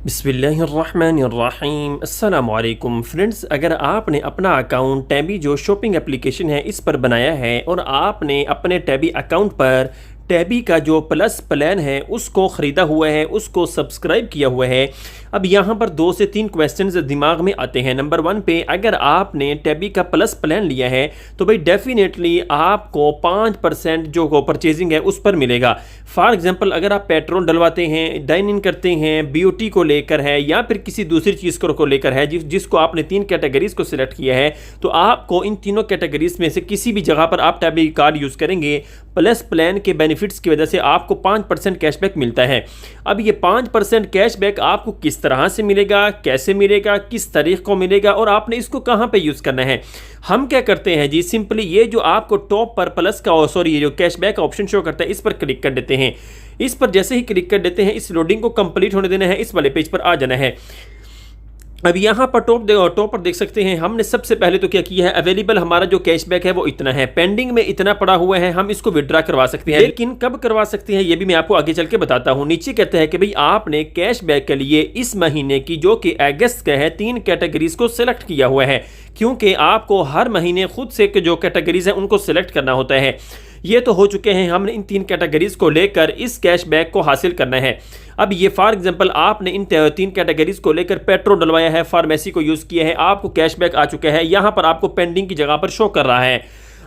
बिस्मिल्लाहिर्रहमानिर्रहीम अस्सलामुअलैकुम फ्रेंड्स, अगर आपने अपना अकाउंट टैबी जो शॉपिंग एप्लीकेशन है इस पर बनाया है और आपने अपने टैबी अकाउंट पर टैबी का जो प्लस प्लान है उसको ख़रीदा हुआ है, उसको सब्सक्राइब किया हुआ है। अब यहाँ पर 2 से 3 क्वेश्चंस दिमाग में आते हैं। नंबर 1 पे अगर आपने टैबी का प्लस प्लान लिया है तो भाई डेफिनेटली आपको 5% जो परचेजिंग है उस पर मिलेगा। फॉर एग्जांपल अगर आप पेट्रोल डलवाते हैं, डाइन इन करते हैं, बीओटी को लेकर है या फिर किसी दूसरी चीज़ को लेकर है जिसको आपने 3 कैटेगरीज को सिलेक्ट किया है, तो आपको इन तीनों कैटेगरीज में से किसी भी जगह पर आप टैबी कार्ड यूज़ करेंगे, प्लस प्लान के बेनिफिट्स की वजह से आपको 5% कैशबैक मिलता है। अब ये 5% कैशबैक आपको किस तरह से मिलेगा, कैसे मिलेगा, किस तारीख को मिलेगा और आपने इसको कहाँ पे यूज़ करना है। हम क्या करते हैं जी, सिंपली ये जो आपको टॉप पर प्लस का ये जो कैशबैक का ऑप्शन शो करता है इस पर क्लिक कर देते हैं। इस पर जैसे ही क्लिक कर देते हैं इस लोडिंग को कंप्लीट होने देना है, इस वाले पेज पर आ जाना है। अब यहाँ पर टॉप पर देख सकते हैं हमने सबसे पहले तो क्या किया है, अवेलेबल हमारा जो कैशबैक है वो इतना है, पेंडिंग में इतना पड़ा हुआ है, हम इसको विड्रा करवा सकते हैं। लेकिन कब करवा सकते हैं ये भी मैं आपको आगे चल के बताता हूँ। नीचे कहते हैं कि भाई आपने कैशबैक के लिए इस महीने की जो कि अगस्त का है 3 कैटेगरीज को सिलेक्ट किया हुआ है, क्योंकि आपको हर महीने खुद से जो कैटेगरीज है उनको सिलेक्ट करना होता है। ये तो हो चुके हैं, हमने इन 3 कैटेगरीज को लेकर इस कैशबैक को हासिल करना है। अब ये फॉर एग्जांपल आपने इन 3 कैटेगरीज को लेकर पेट्रोल डलवाया है, फार्मेसी को यूज़ किया है, आपको कैशबैक आ चुका है, यहाँ पर आपको पेंडिंग की जगह पर शो कर रहा है।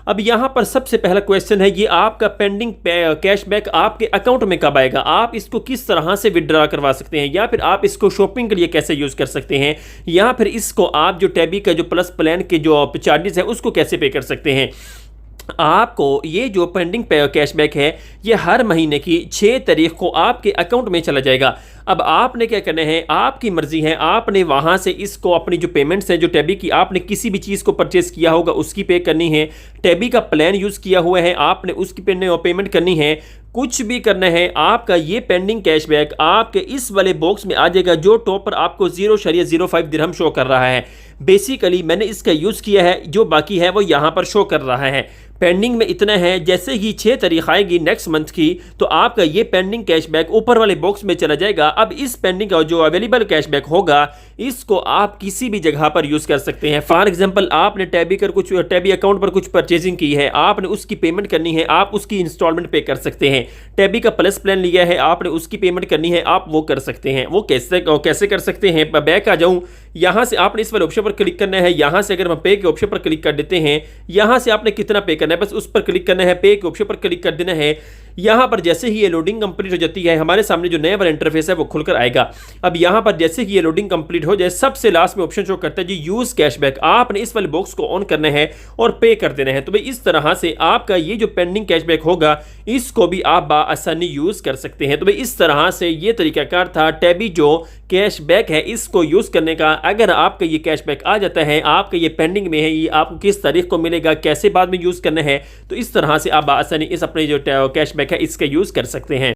अब यहाँ पर सबसे पहला क्वेश्चन है, ये आपका पेंडिंग कैशबैक आपके अकाउंट में कब आएगा, आप इसको किस तरह से विड्रॉ करवा सकते हैं, या फिर आप इसको शॉपिंग के लिए कैसे यूज़ कर सकते हैं, या फिर इसको आप जो टैबी का जो प्लस प्लान के जो चार्जेस है उसको कैसे पे कर सकते हैं। आपको ये जो पेंडिंग कैशबैक है ये हर महीने की 6 तारीख को आपके अकाउंट में चला जाएगा। अब आपने क्या करना है, आपकी मर्जी है, आपने वहाँ से इसको अपनी जो पेमेंट्स है जो टैबी की आपने किसी भी चीज़ को परचेस किया होगा उसकी पे करनी है, टैबी का प्लान यूज़ किया हुआ है आपने उसकी पेमेंट करनी है, कुछ भी करना है। आपका ये पेंडिंग कैशबैक आपके इस वाले बॉक्स में आ जाएगा जो टॉप पर आपको 0.05 दिरहम शो कर रहा है। बेसिकली मैंने इसका यूज़ किया है, जो बाकी है वो यहाँ पर शो कर रहा है। पेंडिंग में इतना है, जैसे ही 6 तारीख आएगी नेक्स्ट मंथ की तो आपका ये पेंडिंग कैशबैक ऊपर वाले बॉक्स में चला जाएगा। अब इस पेंडिंग का जो अवेलेबल कैशबैक होगा इसको आप किसी भी जगह पर यूज़ कर सकते हैं। फॉर एग्जांपल आपने टैबी अकाउंट पर कुछ परचेजिंग की है, आपने उसकी पेमेंट करनी है, आप उसकी इंस्टॉलमेंट पे कर सकते हैं। टैबी का प्लस प्लान लिया है, आपने उसकी पेमेंट करनी है, आप वो कर सकते हैं। वो कैसे कर सकते हैं, बैक आ जाऊँ, यहाँ से आपने इस वाले ऑप्शन पर क्लिक करना है, यहाँ से अगर हम पे के ऑप्शन पर क्लिक कर देते हैं, यहाँ से आपने कितना पे करना है बस उस पर क्लिक करना है, पे के ऑप्शन पर क्लिक कर देना है। यहाँ पर जैसे ही ये लोडिंग कंप्लीट हो जाती है हमारे सामने जो नया वाला इंटरफेस है वो खुलकर आएगा। अब यहाँ पर जैसे ही ये लोडिंग कंप्लीट हो जाए सबसे लास्ट में ऑप्शन शो करता है जी यूज़ कैशबैक, आपने इस वाले बॉक्स को ऑन करना है और पे कर देना है। तो भाई इस तरह से आपका ये जो पेंडिंग कैशबैक होगा इसको भी आप बाआसानी यूज़ कर सकते हैं। तो भाई इस तरह से ये तरीकाकार था टैबी जो कैशबैक है इसको यूज़ करने का। अगर आपका ये कैशबैक आ जाता है, आपका ये पेंडिंग में है, ये आपको किस तारीख को मिलेगा, कैसे बाद में यूज़ करना है, तो इस तरह से आप बाआसानी इस अपने जो कैशबैक है इसका यूज़ कर सकते हैं।